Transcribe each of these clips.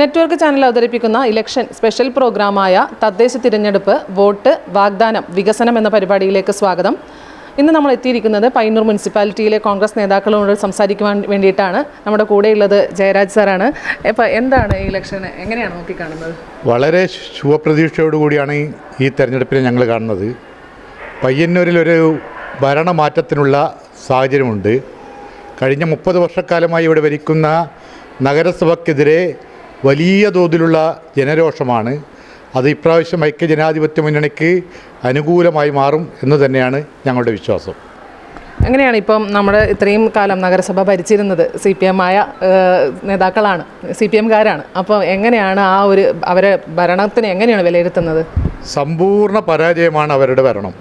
Network channel അവതരിപ്പിക്കുന്ന election special പ്രോഗ്രാമായ തദ്ദേശ തിരഞ്ഞെടുപ്പ് വോട്ട് വാഗ്ദാനം വികസനം എന്ന പരിപാടിയിലേക്ക് സ്വാഗതം. ഇന്ന് നമ്മൾ എത്തിയിരിക്കുന്നത് പയ്യന്നൂർ മുനിസിപ്പാലിറ്റിയിലെ കോൺഗ്രസ് നേതാക്കളോട് സംസാരിക്കുവാൻ വേണ്ടിയിട്ടാണ്. നമ്മുടെ കൂടെയുള്ളത് ജയരാജ് സാറാണ്. ഇപ്പോൾ എന്താണ് ഈ ഇലക്ഷൻ എങ്ങനെയാണ് നോക്കിക്കാണുന്നത്? വളരെ ശുഭപ്രതീക്ഷയോടുകൂടിയാണ് ഈ തെരഞ്ഞെടുപ്പിനെ ഞങ്ങൾ കാണുന്നത്. പയ്യന്നൂരിലൊരു ഭരണമാറ്റത്തിനുള്ള സാഹചര്യമുണ്ട്. കഴിഞ്ഞ 30 വർഷക്കാലമായി ഇവിടെ ഭരിക്കുന്ന നഗരസഭയ്ക്കെതിരെ വലിയ തോതിലുള്ള ജനരോഷമാണ്. അത് ഇപ്രാവശ്യം ഐക്യജനാധിപത്യ മുന്നണിക്ക് അനുകൂലമായി മാറും എന്ന് തന്നെയാണ് ഞങ്ങളുടെ വിശ്വാസം. എങ്ങനെയാണ് ഇപ്പം നമ്മൾ ഇത്രയും കാലം നഗരസഭ ഭരിച്ചിരുന്നത് CPM ആയ നേതാക്കളാണ്, CPM-കാരാണ്. അപ്പോൾ എങ്ങനെയാണ് അവരെ ഭരണത്തിന് എങ്ങനെയാണ് വിലയിരുത്തുന്നത്? സമ്പൂർണ്ണ പരാജയമാണ് അവരുടെ ഭരണം.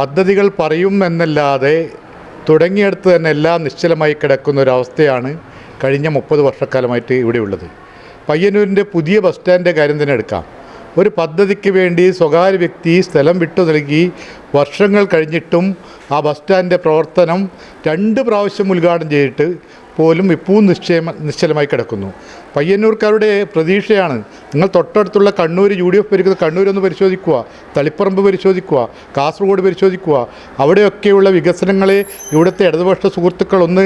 പദ്ധതികൾ പറയും എന്നല്ലാതെ തുടങ്ങിയെടുത്ത് തന്നെ എല്ലാം നിശ്ചലമായി കിടക്കുന്ന ഒരവസ്ഥയാണ് കഴിഞ്ഞ 30 വർഷക്കാലമായിട്ട് ഇവിടെയുള്ളത്. പയ്യന്നൂരിൻ്റെ പുതിയ ബസ് സ്റ്റാൻഡിൻ്റെ കാര്യം തന്നെ എടുക്കാം. ഒരു പദ്ധതിക്ക് വേണ്ടി സ്വകാര്യ വ്യക്തി സ്ഥലം വിട്ടു നൽകി വർഷങ്ങൾ കഴിഞ്ഞിട്ടും ആ ബസ് സ്റ്റാൻഡിൻ്റെ പ്രവർത്തനം 2 പ്രാവശ്യം ഉദ്ഘാടനം ചെയ്തിട്ട് പോലും ഇപ്പോഴും നിശ്ചലമായി കിടക്കുന്നു. പയ്യന്നൂർക്കാരുടെ പ്രതീക്ഷയാണ്. നിങ്ങൾ തൊട്ടടുത്തുള്ള കണ്ണൂർ UDF ഭരിക്കുന്ന കണ്ണൂരൊന്ന് പരിശോധിക്കുക, തളിപ്പറമ്പ് പരിശോധിക്കുക, കാസർഗോഡ് പരിശോധിക്കുക. അവിടെയൊക്കെയുള്ള വികസനങ്ങളെ ഇവിടുത്തെ ഇടതുപക്ഷ സുഹൃത്തുക്കളൊന്ന്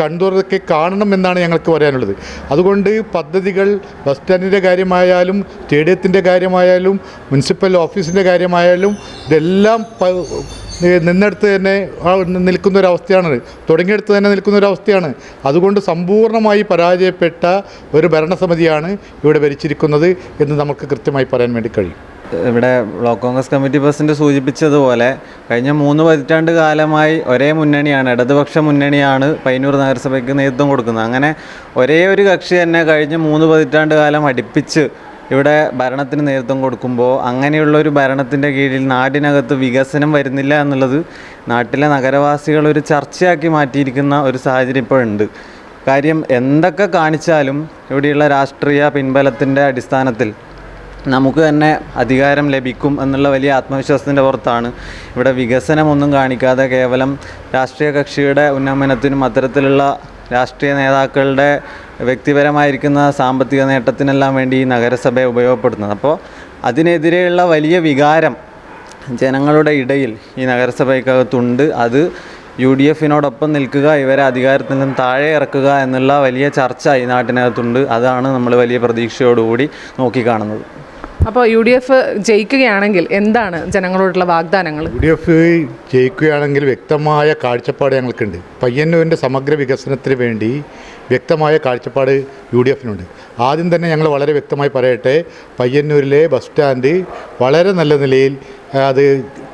കണ്ണൂരൊക്കെ കാണണം എന്നാണ് ഞങ്ങൾക്ക് പറയാനുള്ളത്. അതുകൊണ്ട് പദ്ധതികൾ ബസ് സ്റ്റാൻഡിൻ്റെ കാര്യമായാലും സ്റ്റേഡിയത്തിൻ്റെ കാര്യമായാലും മുനിസിപ്പൽ ഓഫീസിൻ്റെ കാര്യമായാലും ഇതെല്ലാം നിന്നെടുത്ത് തന്നെ നിൽക്കുന്നൊരവസ്ഥയാണ്, തുടങ്ങിയെടുത്ത് തന്നെ നിൽക്കുന്നൊരവസ്ഥയാണ്. അതുകൊണ്ട് സമ്പൂർണ്ണമായി പരാജയപ്പെട്ട ഒരു ഭരണസമിതിയാണ് ഇവിടെ ഭരിച്ചിരിക്കുന്നത് എന്ന് നമുക്ക് കൃത്യമായി പറയാൻ വേണ്ടി കഴിയും. ഇവിടെ ബ്ലോക്ക് കോൺഗ്രസ് കമ്മിറ്റി പ്രസിഡന്റ് സൂചിപ്പിച്ചതുപോലെ കഴിഞ്ഞ 3 പതിറ്റാണ്ട് കാലമായി ഒരേ മുന്നണിയാണ്, ഇടതുപക്ഷ മുന്നണിയാണ് പയ്യന്നൂർ നഗരസഭയ്ക്ക് നേതൃത്വം കൊടുക്കുന്നത്. അങ്ങനെ ഒരേ ഒരു കക്ഷി തന്നെ കഴിഞ്ഞ 3 പതിറ്റാണ്ട് കാലം അടുപ്പിച്ച് ഇവിടെ ഭരണത്തിന് നേതൃത്വം കൊടുക്കുമ്പോൾ അങ്ങനെയുള്ളൊരു ഭരണത്തിൻ്റെ കീഴിൽ നാടിനകത്ത് വികസനം വരുന്നില്ല എന്നുള്ളത് നാട്ടിലെ നഗരവാസികൾ ഒരു ചർച്ചയാക്കി മാറ്റിയിരിക്കുന്ന ഒരു സാഹചര്യം ഇപ്പോഴുണ്ട്. കാര്യം എന്തൊക്കെ കാണിച്ചാലും ഇവിടെയുള്ള രാഷ്ട്രീയ പിൻബലത്തിൻ്റെ അടിസ്ഥാനത്തിൽ നമുക്ക് തന്നെ അധികാരം ലഭിക്കും എന്നുള്ള വലിയ ആത്മവിശ്വാസത്തിൻ്റെ പുറത്താണ് ഇവിടെ വികസനമൊന്നും കാണിക്കാതെ കേവലം രാഷ്ട്രീയ കക്ഷിയുടെ ഉന്നമനത്തിനും അത്തരത്തിലുള്ള രാഷ്ട്രീയ നേതാക്കളുടെ വ്യക്തിപരമായിരിക്കുന്ന സാമ്പത്തിക നേട്ടത്തിനെല്ലാം വേണ്ടി ഈ നഗരസഭയെ ഉപയോഗപ്പെടുത്തുന്നത്. അപ്പോൾ അതിനെതിരെയുള്ള വലിയ വികാരം ജനങ്ങളുടെ ഇടയിൽ ഈ നഗരസഭയ്ക്കകത്തുണ്ട്. അത് UDF-നോടൊപ്പം നിൽക്കുക, ഇവരെ അധികാരത്തിൽ നിന്നും താഴെ ഇറക്കുക എന്നുള്ള വലിയ ചർച്ച ഈ നാട്ടിനകത്തുണ്ട്. അതാണ് നമ്മൾ വലിയ പ്രതീക്ഷയോടുകൂടി നോക്കിക്കാണുന്നത്. അപ്പോൾ UDF ജയിക്കുകയാണെങ്കിൽ എന്താണ് ജനങ്ങളോടുള്ള വാഗ്ദാനങ്ങൾ? UDF ജയിക്കുകയാണെങ്കിൽ വ്യക്തമായ കാഴ്ചപ്പാട് ഞങ്ങൾക്കുണ്ട്. പയ്യന്നൂരിൻ്റെ സമഗ്ര വികസനത്തിന് വേണ്ടി വ്യക്തമായ കാഴ്ചപ്പാട് UDF-നുണ്ട്. ആദ്യം തന്നെ ഞങ്ങൾ വളരെ വ്യക്തമായി പറയട്ടെ, പയ്യന്നൂരിലെ ബസ് സ്റ്റാൻഡ് വളരെ നല്ല നിലയിൽ അത്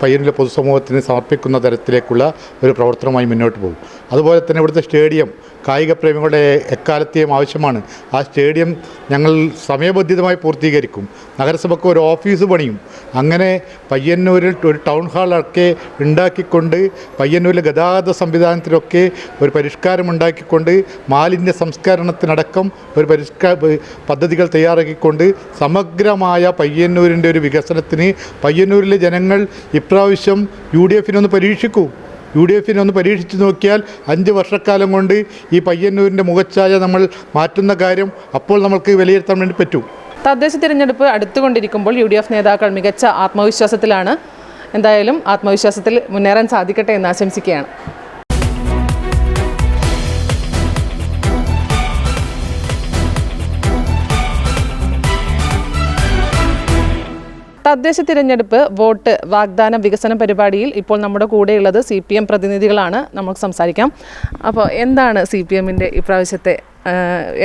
പയ്യന്നൂരിലെ പൊതുസമൂഹത്തിന് സമർപ്പിക്കുന്ന തരത്തിലേക്കുള്ള ഒരു പ്രവർത്തനമായി മുന്നോട്ട് പോകും. അതുപോലെ തന്നെ ഇവിടുത്തെ സ്റ്റേഡിയം കായിക പ്രേമികളുടെ എക്കാലത്തെയും ആവശ്യമാണ്. ആ സ്റ്റേഡിയം ഞങ്ങൾ സമയബന്ധിതമായി പൂർത്തീകരിക്കും. നഗരസഭയ്ക്ക് ഒരു ഓഫീസ് പണിയും. അങ്ങനെ പയ്യന്നൂരിൽ ഒരു ടൗൺ ഹാളൊക്കെ ഉണ്ടാക്കിക്കൊണ്ട് പയ്യന്നൂരിലെ ഗതാഗത സംവിധാനത്തിലൊക്കെ ഒരു പരിഷ്കാരം ഉണ്ടാക്കിക്കൊണ്ട് മാലിന്യ സംസ്കരണത്തിനടക്കം ഒരു പദ്ധതികൾ തയ്യാറാക്കിക്കൊണ്ട് സമഗ്രമായ പയ്യന്നൂരിൻ്റെ ഒരു വികസനത്തിന് പയ്യന്നൂരിലെ ജനങ്ങൾ ഇപ്രാവശ്യം UDF-നൊന്ന് പരീക്ഷിക്കൂ. UDF-നൊന്ന് പരീക്ഷിച്ച് നോക്കിയാൽ 5 വർഷക്കാലം കൊണ്ട് ഈ പയ്യന്നൂരിൻ്റെ മുഖച്ഛായ നമ്മൾ മാറ്റുന്ന കാര്യം അപ്പോൾ നമുക്ക് വിലയിരുത്താൻ വേണ്ടി പറ്റും. തദ്ദേശ തിരഞ്ഞെടുപ്പ് അടുത്തുകൊണ്ടിരിക്കുമ്പോൾ UDF നേതാക്കൾ മികച്ച ആത്മവിശ്വാസത്തിലാണ്. എന്തായാലും ആത്മവിശ്വാസത്തിൽ മുന്നേറാൻ സാധിക്കട്ടെ എന്ന് ആശംസിക്കുകയാണ്. തദ്ദേശ തിരഞ്ഞെടുപ്പ് വോട്ട് വാഗ്ദാനം വികസന പരിപാടിയിൽ ഇപ്പോൾ നമ്മുടെ കൂടെയുള്ളത് CPM പ്രതിനിധികളാണ്. നമുക്ക് സംസാരിക്കാം. അപ്പോൾ എന്താണ് CPM-ൻ്റെ ഇപ്രാവശ്യത്തെ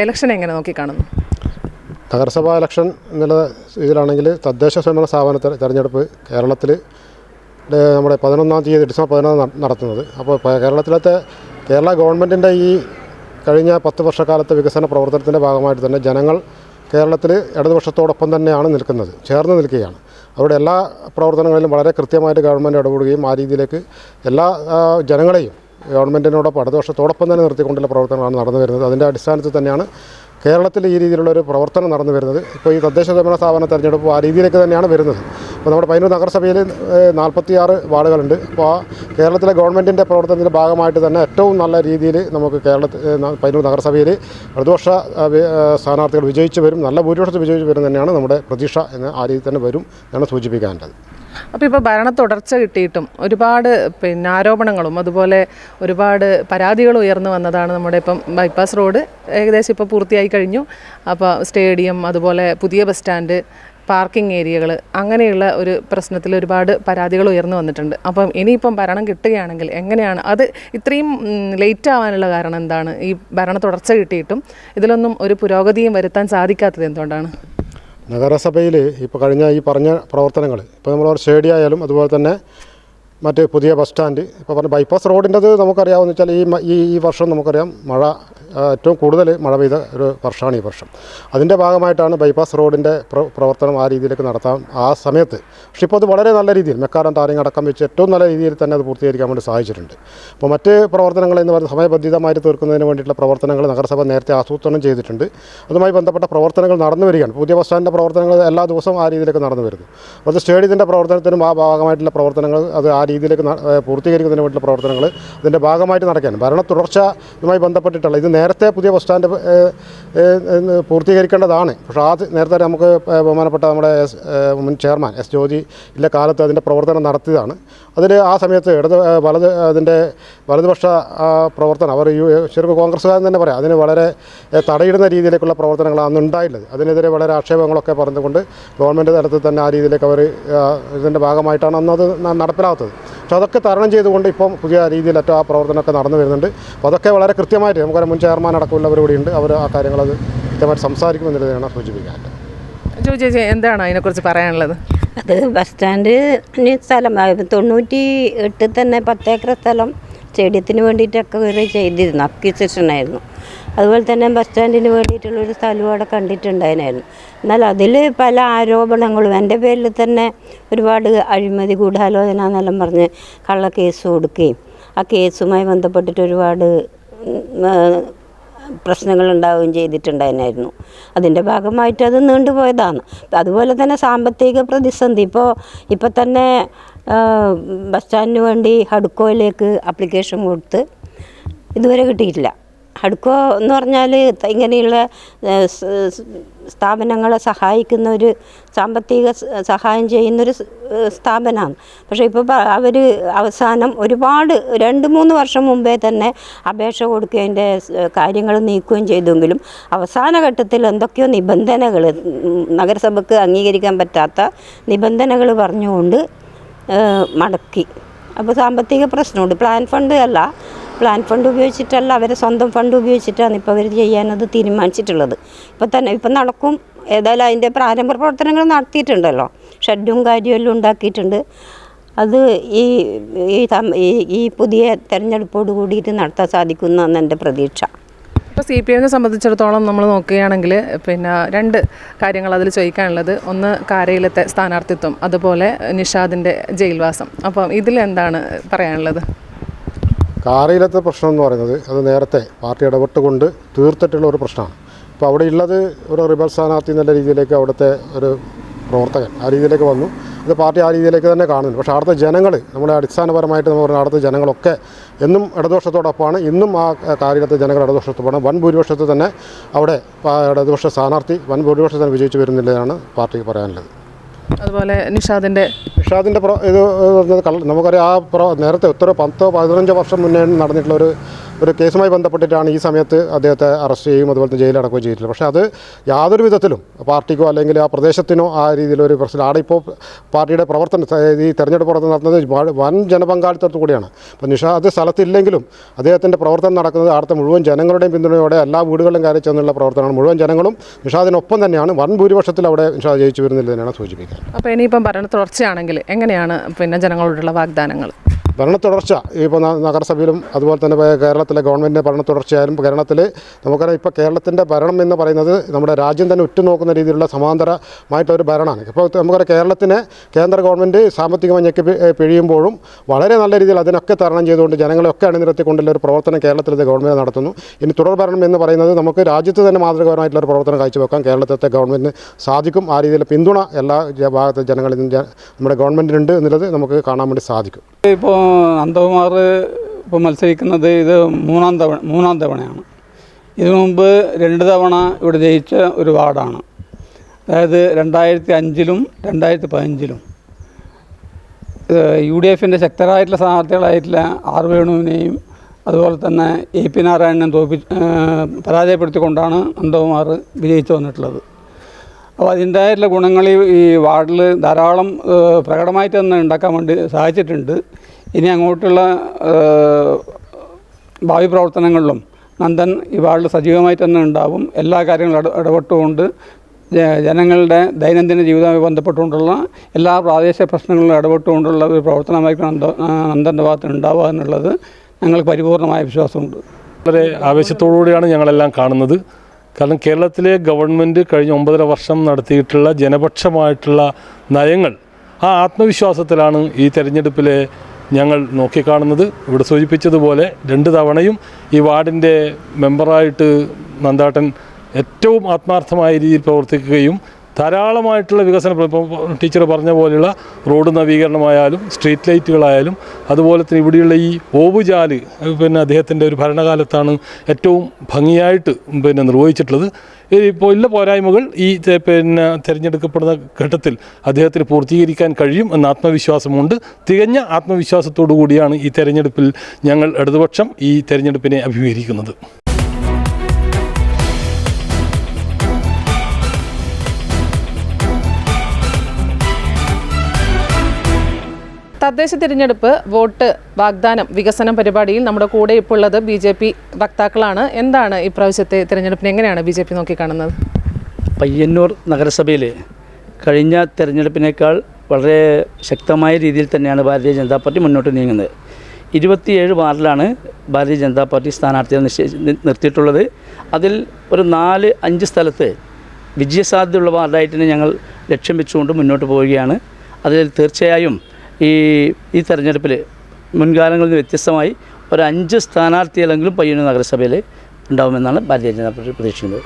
ഇലക്ഷൻ എങ്ങനെ നോക്കിക്കാണുന്നു? നഗരസഭാ ഇലക്ഷൻ എന്നുള്ള ഇതിലാണെങ്കിൽ തദ്ദേശ സ്വയംഭരണ സ്ഥാപന തെരഞ്ഞെടുപ്പ് കേരളത്തിൽ നമ്മുടെ 11-ാം തീയതി ഡിസംബർ 11 നടത്തുന്നത്. അപ്പോൾ കേരള ഗവൺമെൻറ്റിൻ്റെ ഈ കഴിഞ്ഞ 10 വർഷക്കാലത്തെ വികസന പ്രവർത്തനത്തിൻ്റെ ഭാഗമായിട്ട് തന്നെ ജനങ്ങൾ കേരളത്തിൽ ഇടതുപക്ഷത്തോടൊപ്പം തന്നെയാണ് നിൽക്കുന്നത്, ചേർന്ന് നിൽക്കുകയാണ്. അവരുടെ എല്ലാ പ്രവർത്തനങ്ങളിലും വളരെ കൃത്യമായിട്ട് ഗവൺമെൻറ് ഇടപെടുകയും ആ രീതിയിലേക്ക് എല്ലാ ജനങ്ങളെയും ഗവൺമെൻറ്റിനോടൊപ്പം ഇടതുപക്ഷത്തോടൊപ്പം തന്നെ നിർത്തിക്കൊണ്ടുള്ള പ്രവർത്തനങ്ങളാണ് നടന്നു വരുന്നത്. അതിൻ്റെ അടിസ്ഥാനത്തിൽ തന്നെയാണ് കേരളത്തിൽ ഈ രീതിയിലുള്ളൊരു പ്രവർത്തനം നടന്നു വരുന്നത്. ഇപ്പോൾ ഈ തദ്ദേശ സ്വയംഭരണ സ്ഥാപന തെരഞ്ഞെടുപ്പ് ആ രീതിയിലേക്ക് തന്നെയാണ് വരുന്നത്. അപ്പോൾ നമ്മുടെ പയ്യന്നൂർ നഗരസഭയിൽ 46 വാർഡുകളുണ്ട്. അപ്പോൾ ആ കേരളത്തിലെ ഗവൺമെൻറ്റിൻ്റെ പ്രവർത്തനത്തിൻ്റെ ഭാഗമായിട്ട് തന്നെ ഏറ്റവും നല്ല രീതിയിൽ നമുക്ക് പയ്യന്നൂർ നഗരസഭയിൽ ഇടതുപക്ഷ സ്ഥാനാർത്ഥികൾ വിജയിച്ച് വരും, നല്ല ഭൂരിപക്ഷത്തിൽ വിജയിച്ച് വരും തന്നെയാണ് നമ്മുടെ പ്രതീക്ഷ എന്ന് ആ രീതിയിൽ തന്നെ വരും എന്നാണ് സൂചിപ്പിക്കേണ്ടത്. അപ്പോൾ ഇപ്പോൾ ഭരണ തുടർച്ച കിട്ടിയിട്ടും ഒരുപാട് ആരോപണങ്ങളും അതുപോലെ ഒരുപാട് പരാതികളും ഉയർന്നു വന്നതാണ്. നമ്മുടെ ഇപ്പം ബൈപ്പാസ് റോഡ് ഏകദേശം ഇപ്പോൾ പൂർത്തിയായി കഴിഞ്ഞു. അപ്പോൾ സ്റ്റേഡിയം, അതുപോലെ പുതിയ ബസ് സ്റ്റാൻഡ്, പാർക്കിംഗ് ഏരിയകൾ, അങ്ങനെയുള്ള ഒരു പ്രശ്നത്തിൽ ഒരുപാട് പരാതികൾ ഉയർന്നു വന്നിട്ടുണ്ട്. അപ്പം ഇനിയിപ്പം ഭരണം കിട്ടുകയാണെങ്കിൽ എങ്ങനെയാണ് അത് ഇത്രയും ലേറ്റ് ആവാനുള്ള കാരണം എന്താണ്? ഈ ഭരണ തുടർച്ച കിട്ടിയിട്ടും ഇതിലൊന്നും ഒരു പുരോഗതിയും വരുത്താൻ സാധിക്കാത്തത് എന്തുകൊണ്ടാണ്? നഗരസഭയിൽ ഇപ്പോൾ കഴിഞ്ഞ ഈ പറഞ്ഞ പ്രവർത്തനങ്ങൾ ഇപ്പോൾ നമ്മൾ സ്റ്റേഡിയം ആയാലും അതുപോലെ തന്നെ മറ്റ് പുതിയ ബസ് സ്റ്റാൻഡ്, ഇപ്പോൾ പറഞ്ഞ ബൈപ്പാസ് റോഡിൻ്റെത് നമുക്കറിയാമെന്ന് വെച്ചാൽ ഈ വർഷം നമുക്കറിയാം മഴ ഏറ്റവും കൂടുതൽ മഴ പെയ്ത ഒരു വർഷമാണ് ഈ വർഷം. അതിൻ്റെ ഭാഗമായിട്ടാണ് ബൈപ്പാസ് റോഡിൻ്റെ പ്രവർത്തനം ആ രീതിയിലേക്ക് നടത്താം ആ സമയത്ത്. പക്ഷേ ഇപ്പോൾ അത് വളരെ നല്ല രീതിയിൽ മെക്കാരം ടാറിങ് അടക്കം വെച്ച് ഏറ്റവും നല്ല രീതിയിൽ തന്നെ അത് പൂർത്തീകരിക്കാൻ വേണ്ടി സാധിച്ചിട്ടുണ്ട്. അപ്പോൾ മറ്റ് പ്രവർത്തനങ്ങൾ എന്ന് പറയുന്നത് സമയബന്ധിതമായിട്ട് തീർക്കുന്നതിന് വേണ്ടിയിട്ടുള്ള പ്രവർത്തനങ്ങൾ നഗരസഭ നേരത്തെ ആസൂത്രണം ചെയ്തിട്ടുണ്ട്. അതുമായി ബന്ധപ്പെട്ട പ്രവർത്തനങ്ങൾ നടന്നു വരികയാണ്. പുതിയ ബസ് സ്റ്റാൻഡിൻ്റെ പ്രവർത്തനങ്ങൾ എല്ലാ ദിവസവും ആ രീതിയിലേക്ക് നടന്നു വരുന്നു. അത് സ്റ്റേഡിയത്തിൻ്റെ പ്രവർത്തനത്തിനും ആ ഭാഗമായിട്ടുള്ള പ്രവർത്തനങ്ങൾ അത് ആ രീതിയിലേക്ക് പൂർത്തീകരിക്കുന്നതിന് വേണ്ടിയുള്ള പ്രവർത്തനങ്ങൾ അതിൻ്റെ ഭാഗമായിട്ട് നടക്കുകയാണ്. ഭരണ തുടർച്ച ഇതുമായി ബന്ധപ്പെട്ടിട്ടുള്ള ഇത് നേരത്തെ പുതിയ ബസ് സ്റ്റാൻഡ് പൂർത്തീകരിക്കേണ്ടതാണ്. പക്ഷേ നേരത്തെ നമുക്ക് ബഹുമാനപ്പെട്ട നമ്മുടെ മുൻ ചെയർമാൻ എസ് ജോജി ഇല്ല കാലത്ത് അതിൻ്റെ പ്രവർത്തനം നടത്തിയതാണ്. അതിൽ ആ സമയത്ത് അതിൻ്റെ വലതുപക്ഷ പ്രവർത്തനം അവർ ശരിക്കും കോൺഗ്രസ്സുകാരൻ തന്നെ പറയാം, അതിന് വളരെ തടയിടുന്ന രീതിയിലേക്കുള്ള പ്രവർത്തനങ്ങളാണ് അന്ന് ഉണ്ടായിട്ടുള്ളത്. അതിനെതിരെ വളരെ ആക്ഷേപങ്ങളൊക്കെ പറഞ്ഞുകൊണ്ട് ഗവൺമെൻറ് തലത്തിൽ തന്നെ ആ രീതിയിലേക്ക് അവർ ഇതിൻ്റെ ഭാഗമായിട്ടാണ് അന്ന് അത് നടപ്പിലാത്തത്. പക്ഷെ അതൊക്കെ തരണം ചെയ്തുകൊണ്ട് ഇപ്പം പുതിയ രീതിയിലറ്റ ആ പ്രവർത്തനമൊക്കെ നടന്നു വരുന്നുണ്ട്. അപ്പോൾ അതൊക്കെ വളരെ കൃത്യമായിട്ട് നമുക്കറിയാം മുൻ ചെയർമാൻ അടക്കമുള്ളവർ കൂടിയുണ്ട്. അവർ ആ കാര്യങ്ങളത് കൃത്യമായിട്ട് സംസാരിക്കുമെന്നുള്ളതാണ് സൂചിപ്പിക്കാനായിട്ട്. ചേച്ചി എന്താണ് അതിനെക്കുറിച്ച് പറയാനുള്ളത്? അത് ബസ് സ്റ്റാൻഡിന് സ്ഥലം 98 തന്നെ 10 ഏക്കർ സ്ഥലം സ്റ്റേഡിയത്തിന് വേണ്ടിയിട്ടൊക്കെ ഒരു ചെയ്തിരുന്നു, അക്വിസിഷനായിരുന്നു. അതുപോലെ തന്നെ ബസ് സ്റ്റാൻഡിന് വേണ്ടിയിട്ടുള്ളൊരു സ്ഥലവും അവിടെ കണ്ടിട്ടുണ്ടായിരുന്നു. എന്നാൽ അതിൽ പല ആരോപണങ്ങളും എൻ്റെ പേരിൽ തന്നെ ഒരുപാട് അഴിമതി, ഗൂഢാലോചന എന്നെല്ലാം പറഞ്ഞ് കള്ളക്കേസ് കൊടുക്കുകയും ആ കേസുമായി ബന്ധപ്പെട്ടിട്ട് ഒരുപാട് പ്രശ്നങ്ങൾ ഉണ്ടാവുകയും ചെയ്തിട്ടുണ്ടായിരുന്നു. അതിൻ്റെ ഭാഗമായിട്ട് അത് നീണ്ടുപോയതാണ്. അതുപോലെ തന്നെ സാമ്പത്തിക പ്രതിസന്ധി ഇപ്പോൾ തന്നെ ബസ് സ്റ്റാൻഡിന് വേണ്ടി ഹഡ്കോയിലേക്ക് ആപ്ലിക്കേഷൻ കൊടുത്ത് ഇതുവരെ കിട്ടിയിട്ടില്ല. ഹഡ്കോ എന്ന് പറഞ്ഞാൽ ഇങ്ങനെയുള്ള സ്ഥാപനങ്ങളെ സഹായിക്കുന്ന ഒരു സാമ്പത്തിക സഹായം ചെയ്യുന്നൊരു സ്ഥാപനമാണ്. പക്ഷേ ഇപ്പോൾ അവർ അവസാനം ഒരുപാട് 2-3 വർഷം മുമ്പേ തന്നെ അപേക്ഷ കൊടുക്കുകയും അതിൻ്റെ കാര്യങ്ങൾ നീക്കുകയും ചെയ്തെങ്കിലും അവസാന ഘട്ടത്തിൽ എന്തൊക്കെയോ നിബന്ധനകൾ നഗരസഭയ്ക്ക് അംഗീകരിക്കാൻ പറ്റാത്ത നിബന്ധനകൾ പറഞ്ഞുകൊണ്ട് മടക്കി. അപ്പോൾ സാമ്പത്തിക പ്രശ്നമുണ്ട്. പ്ലാൻ ഫണ്ട് ഉപയോഗിച്ചിട്ടല്ല, അവരെ സ്വന്തം ഫണ്ട് ഉപയോഗിച്ചിട്ടാണ് ഇപ്പോൾ അവർ ചെയ്യാനത് തീരുമാനിച്ചിട്ടുള്ളത്. ഇപ്പം നടക്കും. ഏതായാലും അതിൻ്റെ പ്രാരംഭ പ്രവർത്തനങ്ങൾ നടത്തിയിട്ടുണ്ടല്ലോ, ഷെഡും കാര്യമെല്ലാം ഉണ്ടാക്കിയിട്ടുണ്ട്. അത് ഈ പുതിയ തെരഞ്ഞെടുപ്പോട് കൂടിയിട്ട് നടത്താൻ സാധിക്കുമെന്നാണ് എൻ്റെ പ്രതീക്ഷ. ഇപ്പോൾ CPM സംബന്ധിച്ചിടത്തോളം നമ്മൾ നോക്കുകയാണെങ്കിൽ 2 കാര്യങ്ങൾ അതിൽ ചോദിക്കാനുള്ളത്. ഒന്ന് കാരയിലത്തെ സ്ഥാനാർത്ഥിത്വം, അതുപോലെ നിഷാദിൻ്റെ ജയിൽവാസം. അപ്പം ഇതിലെന്താണ് പറയാനുള്ളത്? കാരയിലത്തെ പ്രശ്നം എന്ന് പറയുന്നത് അത് നേരത്തെ പാർട്ടി ഇടപെട്ടുകൊണ്ട് തീർത്തിട്ടുള്ള ഒരു പ്രശ്നമാണ്. ഇപ്പോൾ അവിടെ ഉള്ളത് ഒരു റിബൽ സ്ഥാനാർത്ഥി എന്നുള്ള രീതിയിലേക്ക് അവിടുത്തെ ഒരു പ്രവർത്തകൻ ആ രീതിയിലേക്ക് വന്നു. അത് പാർട്ടി ആ രീതിയിലേക്ക് തന്നെ കാണുന്നു. പക്ഷേ അവിടുത്തെ ജനങ്ങൾ നമ്മുടെ അടിസ്ഥാനപരമായിട്ട് നമ്മൾ പറഞ്ഞാൽ അവിടുത്തെ ജനങ്ങളൊക്കെ എന്നും ഇടതുപക്ഷത്തോടൊപ്പമാണ്. ഇന്നും ആ കാര്യത്തെ ജനങ്ങൾ ഇടതുപക്ഷത്തോടാണ്. വൻ ഭൂരിപക്ഷത്തിൽ തന്നെ അവിടെ ഇടതുപക്ഷ സ്ഥാനാർത്ഥി വൻ ഭൂരിപക്ഷത്തിൽ തന്നെ വിജയിച്ചു വരുന്നില്ലെന്നാണ് പാർട്ടിക്ക് പറയാനുള്ളത്. അതുപോലെ നിഷാദിൻ്റെ ഇത് നമുക്കറിയാം നേരത്തെ 10-15 വർഷം മുന്നേ നടന്നിട്ടുള്ള ഒരു കേസുമായി ബന്ധപ്പെട്ടിട്ടാണ് ഈ സമയത്ത് അദ്ദേഹത്തെ അറസ്റ്റ് ചെയ്യുകയും അതുപോലെ തന്നെ ജയിലടക്കുകയും ചെയ്തിട്ടില്ല. പക്ഷേ അത് യാതൊരു വിധത്തിലും പാർട്ടിക്കോ അല്ലെങ്കിൽ ആ പ്രദേശത്തിനോ ആ രീതിയിലൊരു പ്രശ്നം. അവിടെ ഇപ്പോൾ പാർട്ടിയുടെ ഈ തെരഞ്ഞെടുപ്പ് പ്രവർത്തനം നടത്തുന്നത് വൻ ജനപങ്കാളിത്തത്തോടു കൂടിയാണ്. അപ്പോൾ നിഷാദ് സ്ഥലത്തില്ലെങ്കിലും അദ്ദേഹത്തിൻ്റെ പ്രവർത്തനം നടക്കുന്നത് അവിടുത്തെ മുഴുവൻ ജനങ്ങളുടെയും പിന്തുണയോടെ എല്ലാ വീടുകളിലും കയറി ചെന്നുള്ള പ്രവർത്തനമാണ്. മുഴുവൻ ജനങ്ങളും നിഷാദിനൊപ്പം തന്നെയാണ്. വൻ ഭൂരിപക്ഷത്തിൽ അവിടെ നിഷാദ് ജയിച്ചു വരുന്നില്ല തന്നെയാണ് സൂചിപ്പിക്കുന്നത്. അപ്പോൾ ഇനിയിപ്പം ഭരണ തുടർച്ചയാണെങ്കിൽ എങ്ങനെയാണ് ജനങ്ങളോടുള്ള വാഗ്ദാനങ്ങൾ? ഭരണ തുടർച്ച ഇപ്പോൾ നഗരസഭയിലും അതുപോലെ തന്നെ കേരളത്തിലെ ഗവൺമെൻറ്റിൻ്റെ ഭരണ തുടർച്ചയായാലും കേരളത്തിൽ നമുക്കറിയാം ഇപ്പോൾ കേരളത്തിൻ്റെ ഭരണം എന്ന് പറയുന്നത് നമ്മുടെ രാജ്യം തന്നെ ഉറ്റുനോക്കുന്ന രീതിയിലുള്ള സമാന്തരമായിട്ടൊരു ഭരണമാണ്. ഇപ്പോൾ നമുക്കറിയാം കേരളത്തിനെ കേന്ദ്ര ഗവൺമെൻറ് സാമ്പത്തികമായി ഞെക്കി പിഴിയുമ്പോഴും വളരെ നല്ല രീതിയിൽ അതിനൊക്കെ തരണം ചെയ്തുകൊണ്ട് ജനങ്ങളെയൊക്കെ അണിനിരത്തിക്കൊണ്ടുള്ള ഒരു പ്രവർത്തനം കേരളത്തിലെ ഗവൺമെൻറ് നടത്തുന്നു. ഇനി തുടർ ഭരണം എന്ന് പറയുന്നത് നമുക്ക് രാജ്യത്ത് തന്നെ മാതൃകാപരമായിട്ടുള്ള ഒരു പ്രവർത്തനം കാഴ്ചവെക്കാൻ കേരളത്തിലത്തെ ഗവൺമെൻറ്റിന് സാധിക്കും. ആ രീതിയിൽ പിന്തുണ എല്ലാ ഭാഗത്തെ ജനങ്ങളിൽ നിന്ന് നമ്മുടെ ഗവൺമെൻറ്റിനുണ്ട് എന്നുള്ളത് നമുക്ക് കാണാൻ വേണ്ടി സാധിക്കും. ഇപ്പോൾ നന്ദകുമാർ ഇപ്പോൾ മത്സരിക്കുന്നത് ഇത് മൂന്നാം തവണയാണ്. ഇതിനു മുമ്പ് 2 തവണ ഇവിടെ ജയിച്ച ഒരു വാർഡാണ്. അതായത് 2005-ലും 2015-ലും UDFൻ്റെ ശക്തരായിട്ടുള്ള സ്ഥാനാർത്ഥികളായിട്ടുള്ള ആർ വേണുവിനെയും അതുപോലെ തന്നെ AP നാരായണനെ പരാജയപ്പെടുത്തിക്കൊണ്ടാണ് നന്ദകുമാർ വിജയിച്ചു വന്നിട്ടുള്ളത്. അപ്പോൾ അതിൻ്റെതായിട്ടുള്ള ഗുണങ്ങൾ ഈ വാർഡിൽ ധാരാളം പ്രകടമായിട്ട് തന്നെ ഉണ്ടാക്കാൻ വേണ്ടി സാധിച്ചിട്ടുണ്ട്. ഇനി അങ്ങോട്ടുള്ള ഭാവി പ്രവർത്തനങ്ങളിലും നന്ദൻ ഈ വാർഡിൽ സജീവമായിട്ട് തന്നെ ഉണ്ടാവും. എല്ലാ കാര്യങ്ങളും ഇടപെട്ടുകൊണ്ട് ജനങ്ങളുടെ ദൈനംദിന ജീവിതവുമായി ബന്ധപ്പെട്ടുകൊണ്ടുള്ള എല്ലാ പ്രാദേശിക പ്രശ്നങ്ങളിലും ഇടപെട്ടുകൊണ്ടുള്ള ഒരു പ്രവർത്തനമായിരിക്കും നന്ദൻ്റെ ഭാഗത്ത് ഉണ്ടാവുക എന്നുള്ളത് ഞങ്ങൾക്ക് പരിപൂർണമായ വിശ്വാസമുണ്ട്. വളരെ ആവേശത്തോടുകൂടിയാണ് ഞങ്ങളെല്ലാം കാണുന്നത്. കാരണം കേരളത്തിലെ ഗവൺമെൻറ് കഴിഞ്ഞ 9.5 വർഷം നടത്തിയിട്ടുള്ള ജനപക്ഷമായിട്ടുള്ള നയങ്ങൾ, ആ ആത്മവിശ്വാസത്തിലാണ് ഈ തെരഞ്ഞെടുപ്പിലെ ഞങ്ങൾ നോക്കിക്കാണുന്നത്. ഇവിടെ സൂചിപ്പിച്ചതുപോലെ 2 തവണയും ഈ വാർഡിൻ്റെ മെമ്പറായിട്ട് നന്ദേട്ടൻ ഏറ്റവും ആത്മാർത്ഥമായ രീതിയിൽ പ്രവർത്തിക്കുകയും ധാരാളമായിട്ടുള്ള വികസനം, ഇപ്പോൾ ടീച്ചർ പറഞ്ഞ പോലെയുള്ള റോഡ് നവീകരണമായാലും സ്ട്രീറ്റ് ലൈറ്റുകളായാലും അതുപോലെ തന്നെ ഇവിടെയുള്ള ഈ ഓവുചാല് അദ്ദേഹത്തിൻ്റെ ഒരു ഭരണകാലത്താണ് ഏറ്റവും ഭംഗിയായിട്ട് നിർവഹിച്ചിട്ടുള്ളത്. ഇപ്പോൾ ഉള്ള പോരായ്മകൾ ഈ തിരഞ്ഞെടുക്കപ്പെടുന്ന ഘട്ടത്തിൽ അദ്ദേഹത്തിന് പൂർത്തീകരിക്കാൻ കഴിയും എന്ന ആത്മവിശ്വാസമുണ്ട്. തികഞ്ഞ ആത്മവിശ്വാസത്തോടു കൂടിയാണ് ഈ തെരഞ്ഞെടുപ്പിൽ ഞങ്ങൾ ഇടതുപക്ഷം ഈ തെരഞ്ഞെടുപ്പിനെ അഭിമുഖീകരിക്കുന്നത്. തദ്ദേശ തിരഞ്ഞെടുപ്പ്, വോട്ട്, വാഗ്ദാനം, വികസനം പരിപാടിയിൽ നമ്മുടെ കൂടെ ഇപ്പോൾ ഉള്ളത് BJP വക്താക്കളാണ്. എന്താണ് ഇപ്രാവശ്യത്തെ തിരഞ്ഞെടുപ്പിനെ എങ്ങനെയാണ് BJP നോക്കിക്കാണുന്നത്? പയ്യന്നൂർ നഗരസഭയിൽ കഴിഞ്ഞ തിരഞ്ഞെടുപ്പിനേക്കാൾ വളരെ ശക്തമായ രീതിയിൽ തന്നെയാണ് ഭാരതീയ ജനതാ പാർട്ടി മുന്നോട്ട് നീങ്ങുന്നത്. 27 വാർഡിലാണ് ഭാരതീയ ജനതാ പാർട്ടി സ്ഥാനാർത്ഥിയെ നിർത്തിയിട്ടുള്ളത്. അതിൽ ഒരു 4-5 സ്ഥലത്ത് വിജയസാധ്യതയുള്ള വാർഡായിട്ട് ഞങ്ങൾ ലക്ഷ്യം വെച്ചുകൊണ്ട് മുന്നോട്ട് പോവുകയാണ്. അതിൽ തീർച്ചയായും ഈ തെരഞ്ഞെടുപ്പിൽ മുൻകാലങ്ങളിൽ നിന്ന് വ്യത്യസ്തമായി ഒരു 5 സ്ഥാനാർത്ഥികളെങ്കിലും പയ്യന്നൂർ നഗരസഭയിൽ ഉണ്ടാകുമെന്നാണ് ഭാരതീയ ജനതാ പാർട്ടി പ്രതീക്ഷിക്കുന്നത്.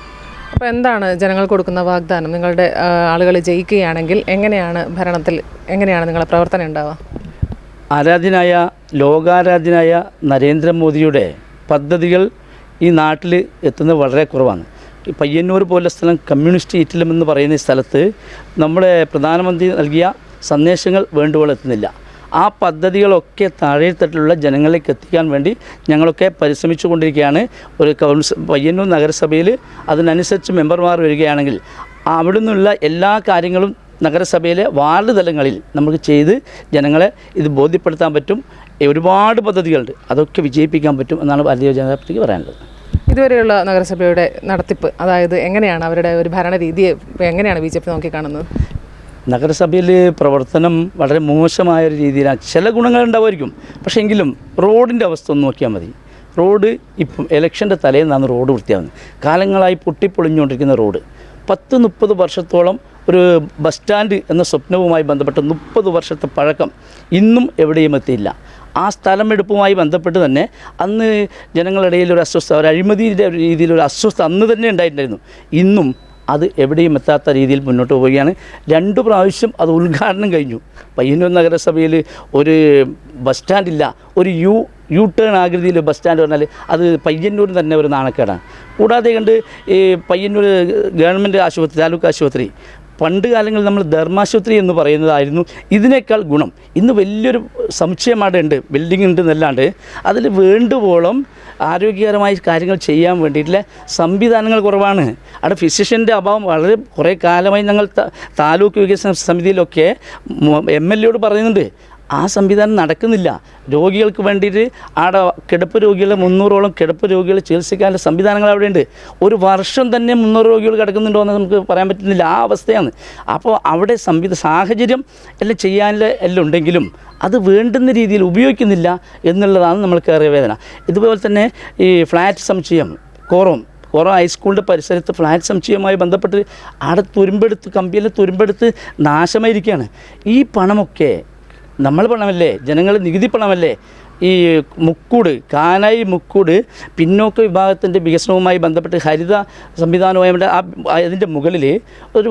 അപ്പോൾ എന്താണ് ജനങ്ങൾ കൊടുക്കുന്ന വാഗ്ദാനം? നിങ്ങളുടെ ആളുകൾ ജയിക്കുകയാണെങ്കിൽ എങ്ങനെയാണ് നിങ്ങളുടെ പ്രവർത്തനം ഉണ്ടാവുക? ലോകാരാധ്യനായ നരേന്ദ്രമോദിയുടെ പദ്ധതികൾ ഈ നാട്ടിൽ എത്തുന്നത് വളരെ കുറവാണ്. ഈ പയ്യന്നൂർ പോലുള്ള സ്ഥലം കമ്മ്യൂണിസ്റ്റ് ഈറ്റിലമെന്ന് പറയുന്ന സ്ഥലത്ത് നമ്മുടെ പ്രധാനമന്ത്രി നൽകിയ സന്ദേശങ്ങൾ വേണ്ടുവോളം എത്തുന്നില്ല. ആ പദ്ധതികളൊക്കെ താഴെത്തട്ടിലുള്ള ജനങ്ങളിലേക്ക് എത്തിക്കാൻ വേണ്ടി ഞങ്ങളൊക്കെ പരിശ്രമിച്ചു കൊണ്ടിരിക്കുകയാണ്. ഒരു പയ്യന്നൂർ നഗരസഭയിൽ അതിനനുസരിച്ച് മെമ്പർമാർ വരികയാണെങ്കിൽ അവിടെ നിന്നുള്ള എല്ലാ കാര്യങ്ങളും നഗരസഭയിലെ വാർഡ് തലങ്ങളിൽ നമുക്ക് ചെയ്ത് ജനങ്ങളെ ഇത് ബോധ്യപ്പെടുത്താൻ പറ്റും. ഒരുപാട് പദ്ധതികളുണ്ട്, അതൊക്കെ വിജയിപ്പിക്കാൻ പറ്റും എന്നാണ് ഭാരതീയ ജനതാ പാർട്ടിക്ക് പറയാനുള്ളത്. ഇതുവരെയുള്ള നഗരസഭയുടെ നടത്തിപ്പ്, അതായത് എങ്ങനെയാണ് അവരുടെ ഒരു ഭരണരീതിയെ എങ്ങനെയാണ് BJP നോക്കിക്കാണുന്നത്? നഗരസഭയിൽ പ്രവർത്തനം വളരെ മോശമായ ഒരു രീതിയിലാണ്. ചില ഗുണങ്ങളുണ്ടാവുമായിരിക്കും, പക്ഷേ എങ്കിലും റോഡിൻ്റെ അവസ്ഥ ഒന്ന് നോക്കിയാൽ മതി. റോഡ് ഇപ്പം ഇലക്ഷൻ്റെ തലേന്നാണ് റോഡ് വൃത്തിയാകുന്നത്. കാലങ്ങളായി പൊട്ടിപ്പൊളിഞ്ഞുകൊണ്ടിരിക്കുന്ന റോഡ് 10-30 വർഷത്തോളം ഒരു ബസ് സ്റ്റാൻഡ് എന്ന സ്വപ്നവുമായി ബന്ധപ്പെട്ട് 30 വർഷത്തെ പഴക്കം ഇന്നും എവിടെയും എത്തിയില്ല. ആ സ്ഥലമെടുപ്പുമായി ബന്ധപ്പെട്ട് തന്നെ അന്ന് ജനങ്ങളിടയിൽ ഒരു അസ്വസ്ഥത, ഒരു അഴിമതിയുടെ രീതിയിലൊരു അസ്വസ്ഥത അന്ന് തന്നെ ഉണ്ടായിട്ടുണ്ടായിരുന്നു. ഇന്നും അത് എവിടെയും എത്താത്ത രീതിയിൽ മുന്നോട്ട് പോവുകയാണ്. 2 പ്രാവശ്യം അത് ഉദ്ഘാടനം കഴിഞ്ഞു. പയ്യന്നൂർ നഗരസഭയിൽ ഒരു ബസ് സ്റ്റാൻഡില്ല. ഒരു യു ടേൺ ആകൃതിയിൽ ബസ് സ്റ്റാൻഡ് പറഞ്ഞാൽ അത് പയ്യന്നൂരിന് തന്നെ ഒരു നാണക്കേടാണ്. കൂടാതെ കണ്ട് ഈ പയ്യന്നൂർ ഗവൺമെൻറ് ആശുപത്രി, താലൂക്ക് ആശുപത്രി പണ്ട് കാലങ്ങളിൽ നമ്മൾ ധർമാശുപത്രി എന്ന് പറയുന്നതായിരുന്നു ഇതിനേക്കാൾ ഗുണം. ഇന്ന് വലിയൊരു സമുച്ചയം അവിടെ ഉണ്ട്, ബിൽഡിംഗ് ഉണ്ട് എന്നല്ലാണ്ട് അതിൽ വേണ്ടുവോളം ആരോഗ്യകരമായ കാര്യങ്ങൾ ചെയ്യാൻ വേണ്ടിയിട്ടുള്ള സംവിധാനങ്ങൾ കുറവാണ്. അവിടെ ഫിസിഷ്യൻ്റെ അഭാവം വളരെ കുറേ കാലമായി ഞങ്ങൾ താലൂക്ക് വികസന സമിതിയിലൊക്കെ MLA യോട് പറയുന്നുണ്ട്. ആ സംവിധാനം നടക്കുന്നില്ല. രോഗികൾക്ക് വേണ്ടിയിട്ട് ആടെ കിടപ്പ് രോഗികളെ 300ഓളം കിടപ്പ് രോഗികളെ ചികിത്സിക്കാനുള്ള സംവിധാനങ്ങൾ അവിടെയുണ്ട്. ഒരു വർഷം തന്നെ 300 രോഗികൾ കിടക്കുന്നുണ്ടോ എന്ന് നമുക്ക് പറയാൻ പറ്റുന്നില്ല. ആ അവസ്ഥയാണ്. അപ്പോൾ അവിടെ സാഹചര്യം എല്ലാം ചെയ്യാനുള്ള എല്ലാം ഉണ്ടെങ്കിലും അത് വേണ്ടുന്ന രീതിയിൽ ഉപയോഗിക്കുന്നില്ല എന്നുള്ളതാണ് നമ്മൾക്കേറെ വേദന. ഇതുപോലെ തന്നെ ഈ ഫ്ലാറ്റ് സമുച്ചയം കോറം ഹൈസ്കൂളിൻ്റെ പരിസരത്ത് ഫ്ലാറ്റ് സമുച്ചയവുമായി ബന്ധപ്പെട്ട് അവിടെ കമ്പിയിൽ തുരുമ്പെടുത്ത് നാശമായിരിക്കുകയാണ്. ഈ പണമൊക്കെ നമ്മൾ പണമല്ലേ, ജനങ്ങൾ നികുതി പണമല്ലേ. ഈ കാനായി മുക്കൂട് പിന്നോക്ക വിഭാഗത്തിൻ്റെ വികസനവുമായി ബന്ധപ്പെട്ട് ഹരിത സംവിധാനവുമായി അതിൻ്റെ മുകളിൽ ഒരു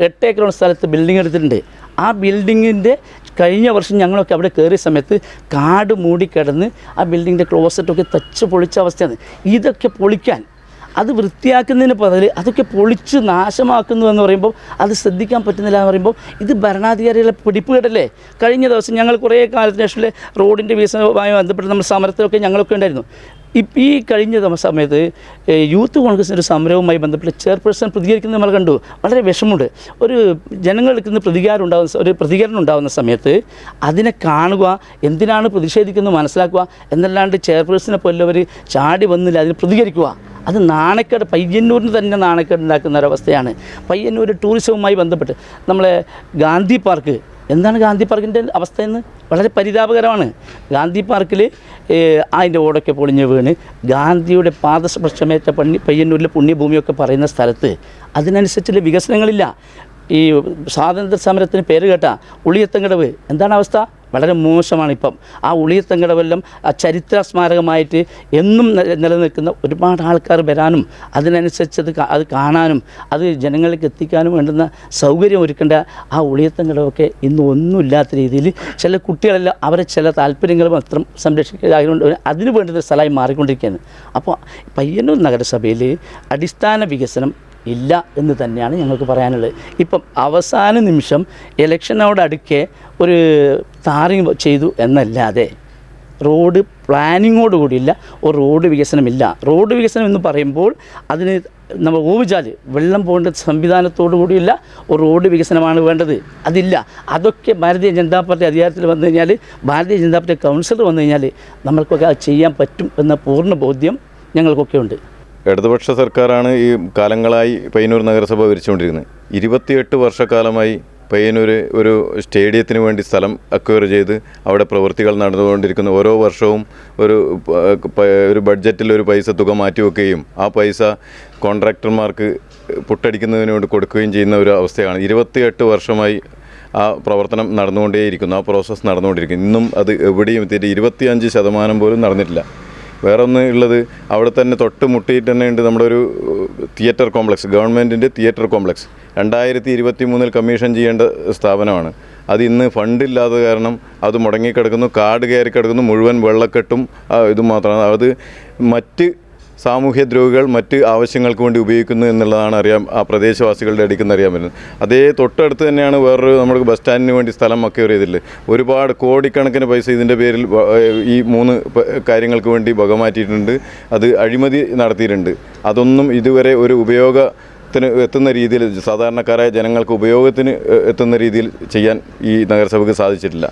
8 ഏക്കറോളം സ്ഥലത്ത് ബിൽഡിംഗ് എടുത്തിട്ടുണ്ട്. ആ ബിൽഡിങ്ങിൻ്റെ കഴിഞ്ഞ വർഷം ഞങ്ങളൊക്കെ അവിടെ കയറിയ സമയത്ത് കാട് മൂടിക്കിടന്ന് ആ ബിൽഡിങ്ങിൻ്റെ ക്ലോസറ്റൊക്കെ തച്ച് പൊളിച്ച അവസ്ഥയാണ്. ഇതൊക്കെ പൊളിക്കാൻ, അത് വൃത്തിയാക്കുന്നതിന് പകരം അതൊക്കെ പൊളിച്ച് നാശമാക്കുന്നു എന്ന് പറയുമ്പോൾ അത് ശ്രദ്ധിക്കാൻ പറ്റുന്നില്ല എന്ന് പറയുമ്പോൾ ഇത് ഭരണാധികാരികളെ പിടിപ്പുകേടല്ലേ. കഴിഞ്ഞ ദിവസം ഞങ്ങൾ കുറേ കാലത്തിന് ശേഷം റോഡിൻ്റെ വികസനവുമായി ബന്ധപ്പെട്ട് നമ്മൾ സമരത്തിലൊക്കെ ഞങ്ങളൊക്കെ ഉണ്ടായിരുന്നു. ഈ കഴിഞ്ഞ സമയത്ത് യൂത്ത് കോൺഗ്രസിൻ്റെ ഒരു സമരവുമായി ബന്ധപ്പെട്ട് ചെയർപേഴ്സൺ പ്രതികരിക്കുന്നത് നമ്മൾ കണ്ടു. വളരെ വിഷമമുണ്ട്. ഒരു ജനങ്ങൾക്ക് പ്രതികരണം ഉണ്ടാകുന്ന സമയത്ത് അതിനെ കാണുക, എന്തിനാണ് പ്രതിഷേധിക്കുന്നത് മനസ്സിലാക്കുക എന്നല്ലാണ്ട് ചെയർപേഴ്സണെ പോലെ അവർ ചാടി വന്നില്ല അതിന് പ്രതികരിക്കുക. അത് നാണക്കേട്, പയ്യന്നൂരിന് തന്നെ നാണക്കേട് ഉണ്ടാക്കുന്ന ഒരവസ്ഥയാണ്. പയ്യന്നൂർ ടൂറിസവുമായി ബന്ധപ്പെട്ട് നമ്മളെ ഗാന്ധി പാർക്ക്, എന്താണ് ഗാന്ധി പാർക്കിൻ്റെ അവസ്ഥയെന്ന് വളരെ പരിതാപകരമാണ്. ഗാന്ധി പാർക്കിൽ അതിൻ്റെ ഓടൊക്കെ പൊളിഞ്ഞ് വീണ് ഗാന്ധിയുടെ പാദസ്പർശമേറ്റ പയ്യന്നൂരിലെ പുണ്യഭൂമിയൊക്കെ പറയുന്ന സ്ഥലത്ത് അതിനനുസരിച്ചുള്ള വികസനങ്ങളില്ല. ഈ സ്വാതന്ത്ര്യ സമരത്തിന് പേര് കേട്ട ഉളിയത്തങ്കടവ് എന്താണ് അവസ്ഥ? വളരെ മോശമാണ്. ഇപ്പം ആ ഉളിയത്തങ്കടവെല്ലാം ചരിത്ര സ്മാരകമായിട്ട് എന്നും നിലനിൽക്കുന്ന ഒരുപാട് ആൾക്കാർ വരാനും അതിനനുസരിച്ച് അത് കാണാനും അത് ജനങ്ങളിലേക്ക് എത്തിക്കാനും വേണ്ടുന്ന സൗകര്യം ഒരുക്കേണ്ട ആ ഉളിയത്തങ്കടവൊക്കെ ഇന്ന് ഒന്നുമില്ലാത്ത രീതിയിൽ ചില കുട്ടികളെല്ലാം അവരെ ചില താല്പര്യങ്ങൾ മാത്രം സംരക്ഷിക്കാതുകൊണ്ട് അതിന് വേണ്ടുന്ന സ്ഥലമായി മാറിക്കൊണ്ടിരിക്കുകയാണ്. അപ്പോൾ പയ്യന്നൂർ നഗരസഭയിൽ അടിസ്ഥാന വികസനം ഇല്ല എന്ന് തന്നെയാണ് ഞങ്ങൾക്ക് പറയാനുള്ളത്. ഇപ്പം അവസാന നിമിഷം ഇലക്ഷനോടടുക്കെ ഒരു താറിങ് ചെയ്തു എന്നല്ലാതെ റോഡ് പ്ലാനിങ്ങോടുകൂടിയില്ല, ഒരു റോഡ് വികസനമില്ല. റോഡ് വികസനം എന്ന് പറയുമ്പോൾ അതിന് നമ്മൾ ഓവുചാൽ വെള്ളം പോകേണ്ട സംവിധാനത്തോടു കൂടിയില്ല ഒരു റോഡ് വികസനമാണ് വേണ്ടത്. അതില്ല. അതൊക്കെ ഭാരതീയ ജനതാ പാർട്ടി അധികാരത്തിൽ വന്നു കഴിഞ്ഞാൽ, ഭാരതീയ ജനതാ പാർട്ടി കൗൺസിലർ വന്നു കഴിഞ്ഞാൽ നമ്മൾക്കൊക്കെ അത് ചെയ്യാൻ പറ്റും എന്ന പൂർണ്ണ ബോധ്യം ഞങ്ങൾക്കൊക്കെ ഉണ്ട്. ഇടതുപക്ഷ സർക്കാരാണ് ഈ കാലങ്ങളായി പയ്യന്നൂർ നഗരസഭ ഭരിച്ചുകൊണ്ടിരിക്കുന്നത്. 28 വർഷക്കാലമായി പയ്യന്നൂർ ഒരു സ്റ്റേഡിയത്തിന് വേണ്ടി സ്ഥലം അക്വയർ ചെയ്ത് അവിടെ പ്രവൃത്തികൾ നടന്നുകൊണ്ടിരിക്കുന്നു. ഓരോ വർഷവും ഒരു ബഡ്ജറ്റിൽ ഒരു പൈസ തുക മാറ്റിവെക്കുകയും ആ പൈസ കോൺട്രാക്ടർമാർക്ക് പുട്ടടിക്കുന്നതിന് വേണ്ടി കൊടുക്കുകയും ചെയ്യുന്ന ഒരു അവസ്ഥയാണ്. 28 വർഷമായി ആ പ്രവർത്തനം നടന്നുകൊണ്ടേയിരിക്കുന്നു, ആ പ്രോസസ്സ് നടന്നുകൊണ്ടിരിക്കുന്നു. ഇന്നും അത് എവിടെയും എത്തിയിട്ട് 25% പോലും നടന്നിട്ടില്ല. വേറെ ഒന്ന് ഉള്ളത്, അവിടെ തന്നെ തൊട്ട് മുട്ടിയിട്ട് തന്നെ ഉണ്ട് നമ്മുടെ ഒരു തിയേറ്റർ കോംപ്ലക്സ്, ഗവൺമെൻറ്റിൻ്റെ തിയേറ്റർ കോംപ്ലക്സ് 2023 കമ്മീഷൻ ചെയ്യേണ്ട സ്ഥാപനമാണ്. അത് ഇന്ന് ഫണ്ടില്ലാത്ത കാരണം അത് മുടങ്ങിക്കിടക്കുന്നു, കാട് കയറി കിടക്കുന്നു, മുഴുവൻ വെള്ളക്കെട്ടും ഇതും മാത്രമാണ്. അത് മറ്റ് സാമൂഹ്യ ദ്രോഹികൾ മറ്റ് ആവശ്യങ്ങൾക്ക് വേണ്ടി ഉപയോഗിക്കുന്നു എന്നുള്ളതാണ് ആ പ്രദേശവാസികളുടെ ഇടയ്ക്ക് അറിയാൻ പറ്റുന്നത്. അതേ തൊട്ടടുത്ത് തന്നെയാണ് വേറൊരു നമ്മുടെ ബസ് സ്റ്റാൻഡിന് വേണ്ടി സ്ഥലം അക്വയർ ചെയ്തിട്ടില്ല. ഒരുപാട് കോടിക്കണക്കിന് പൈസ ഇതിൻ്റെ പേരിൽ ഈ 3 കാര്യങ്ങൾക്ക് വേണ്ടി വകമാറ്റിയിട്ടുണ്ട്. അത് അഴിമതി നടത്തിയിട്ടുണ്ട്. അതൊന്നും ഇതുവരെ ഒരു ഉപയോഗത്തിന് എത്തുന്ന രീതിയിൽ, സാധാരണക്കാരായ ജനങ്ങൾക്ക് ഉപയോഗത്തിന് എത്തുന്ന രീതിയിൽ ചെയ്യാൻ ഈ നഗരസഭയ്ക്ക് സാധിച്ചിട്ടില്ല.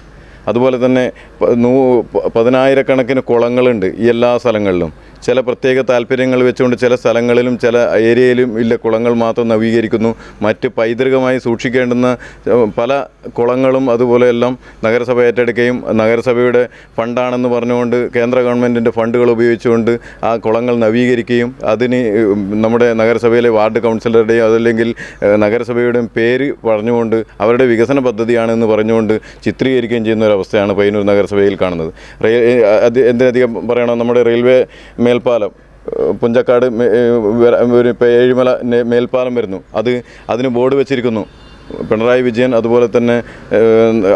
അതുപോലെ തന്നെ 10,000 കുളങ്ങളുണ്ട് ഈ എല്ലാ സ്ഥലങ്ങളിലും. ചില പ്രത്യേക താല്പര്യങ്ങൾ വെച്ചുകൊണ്ട് ചില സ്ഥലങ്ങളിലും ചില ഏരിയയിലും ഇല്ല കുളങ്ങൾ മാത്രം നവീകരിക്കുന്നു. മറ്റ് പൈതൃകമായി സൂക്ഷിക്കേണ്ടുന്ന പല കുളങ്ങളും അതുപോലെയെല്ലാം നഗരസഭ ഏറ്റെടുക്കുകയും നഗരസഭയുടെ ഫണ്ടാണെന്ന് പറഞ്ഞുകൊണ്ട് കേന്ദ്ര ഗവൺമെൻറ്റിൻ്റെ ഫണ്ടുകൾ ഉപയോഗിച്ചുകൊണ്ട് ആ കുളങ്ങൾ നവീകരിക്കുകയും അതിന് നമ്മുടെ നഗരസഭയിലെ വാർഡ് കൗൺസിലറുടെയും അതല്ലെങ്കിൽ നഗരസഭയുടെയും പേര് പറഞ്ഞുകൊണ്ട് അവരുടെ വികസന പദ്ധതിയാണെന്ന് പറഞ്ഞുകൊണ്ട് ചിത്രീകരിക്കുകയും ചെയ്യുന്ന ഒരവസ്ഥയാണ് പയ്യന്നൂർ നഗരസഭയിൽ കാണുന്നത്. എന്തിനധികം പറയണം, നമ്മുടെ റെയിൽവേ മേൽപ്പാലം പുഞ്ചക്കാട് ഒരു ഏഴിമല മേൽപ്പാലം വരുന്നു. അതിന് ബോർഡ് വെച്ചിരിക്കുന്നു. പിണറായി വിജയൻ അതുപോലെ തന്നെ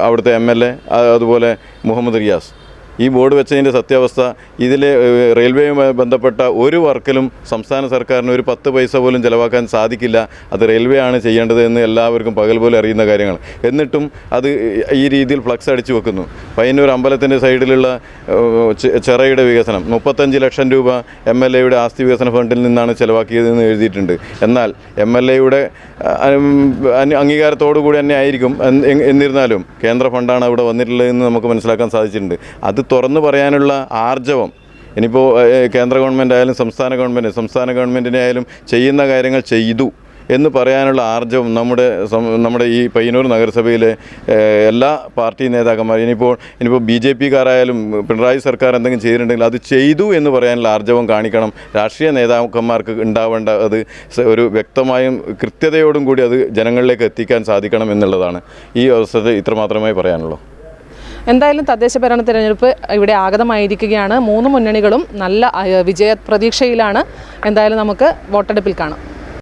അവിടുത്തെ MLA അതുപോലെ മുഹമ്മദ് റിയാസ് ഈ ബോർഡ് വെച്ചതിൻ്റെ സത്യാവസ്ഥ, ഇതിലെ റെയിൽവേയുമായി ബന്ധപ്പെട്ട ഒരു വർക്കിലും സംസ്ഥാന സർക്കാരിന് ഒരു 10 പൈസ പോലും ചിലവാക്കാൻ സാധിക്കില്ല. അത് റെയിൽവേ ആണ് ചെയ്യേണ്ടത് എന്ന് എല്ലാവർക്കും പകൽ പോലെ അറിയുന്ന കാര്യങ്ങൾ. എന്നിട്ടും അത് ഈ രീതിയിൽ ഫ്ലക്സ് അടിച്ചു വെക്കുന്നു. പയ്യന്നൂർ അമ്പലത്തിൻ്റെ സൈഡിലുള്ള ചിറയുടെ വികസനം 35 ലക്ഷം രൂപ MLAയുടെ ആസ്തി വികസന ഫണ്ടിൽ നിന്നാണ് ചിലവാക്കിയതെന്ന് എഴുതിയിട്ടുണ്ട്. എന്നാൽ MLAയുടെ അംഗീകാരത്തോടു കൂടി തന്നെ ആയിരിക്കും. എന്നിരുന്നാലും കേന്ദ്ര ഫണ്ടാണ് അവിടെ വന്നിട്ടുള്ളതെന്ന് നമുക്ക് മനസ്സിലാക്കാൻ സാധിച്ചിട്ടുണ്ട്. അത് തുറന്നു പറയാനുള്ള ആർജവം ഇനിയിപ്പോൾ കേന്ദ്ര ഗവൺമെൻറ് ആയാലും സംസ്ഥാന ഗവൺമെൻറ്റിനെ ആയാലും ചെയ്യുന്ന കാര്യങ്ങൾ ചെയ്തു എന്ന് പറയാനുള്ള ആർജവം നമ്മുടെ ഈ പയ്യന്നൂർ നഗരസഭയിലെ എല്ലാ പാർട്ടി നേതാക്കന്മാരും ഇനിയിപ്പോൾ BJP-കാരായാലും പിണറായി സർക്കാർ എന്തെങ്കിലും ചെയ്തിട്ടുണ്ടെങ്കിൽ അത് ചെയ്തു എന്ന് പറയാനുള്ള ആർജവം കാണിക്കണം. രാഷ്ട്രീയ നേതാക്കന്മാർക്ക് ഉണ്ടാവേണ്ട അത് ഒരു വ്യക്തമായും കൃത്യതയോടും കൂടി അത് ജനങ്ങളിലേക്ക് എത്തിക്കാൻ സാധിക്കണം എന്നുള്ളതാണ് ഈ അവസരത്തിൽ ഇത്രമാത്രമേ പറയാനുള്ളൂ. എന്തായാലും തദ്ദേശ ഭരണ തിരഞ്ഞെടുപ്പ് ഇവിടെ ആഗതമായിരിക്കുകയാണ്. 3 മുന്നണികളും നല്ല വിജയ പ്രതീക്ഷയിലാണ്. എന്തായാലും നമുക്ക് വോട്ടെടുപ്പിൽ കാണാം.